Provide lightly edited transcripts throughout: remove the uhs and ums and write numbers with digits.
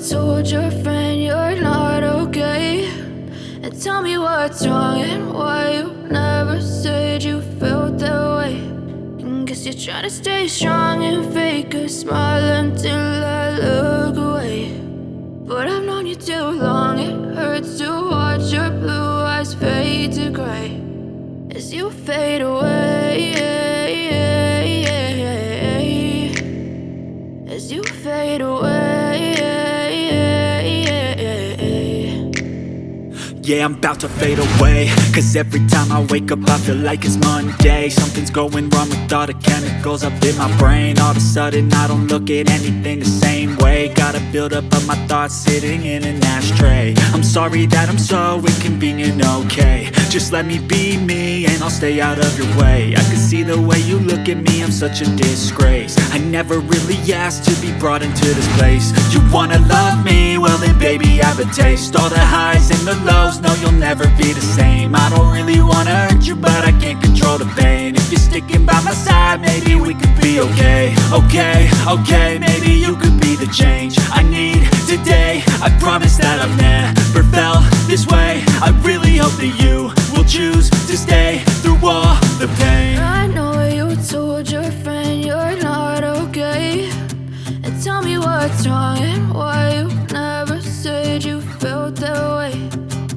told your friend you're not okay, and tell me what's wrong and why you never said you felt that way. And guess you're trying to stay strong and fake a smile until I look away. But I've known you too long, it hurts to watch your blue eyes fade to gray as you fade away, as you fade away. Yeah, I'm about to fade away, 'cause every time I wake up I feel like it's Monday. Something's going wrong with all the chemicals up in my brain. All of a sudden I don't look at anything the same way. Gotta build up of my thoughts sitting in an ashtray. I'm sorry that I'm so inconvenient, okay. Just let me be me and I'll stay out of your way. I can see the way you look at me, I'm such a disgrace. I never really asked to be brought into this place. You wanna love me? Well then baby have a taste. All the highs and the lows, no you'll never be the same. I don't really wanna hurt you but I can't control the pain. If you're sticking by my side maybe we could be okay. Okay, maybe you could be the change I need today. I promise that I've never felt this way. I really hope that you will choose to stay through all the pain. I know you told your friend you're not okay, and tell me what's wrong and why you never said you felt that way.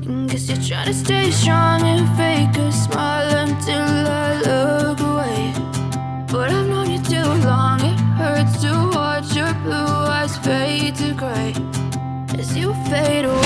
And guess you're trying to stay strong and fake a smile until I look away. But I've known you too long, it hurts to watch your blue eyes fade to gray as you fade away.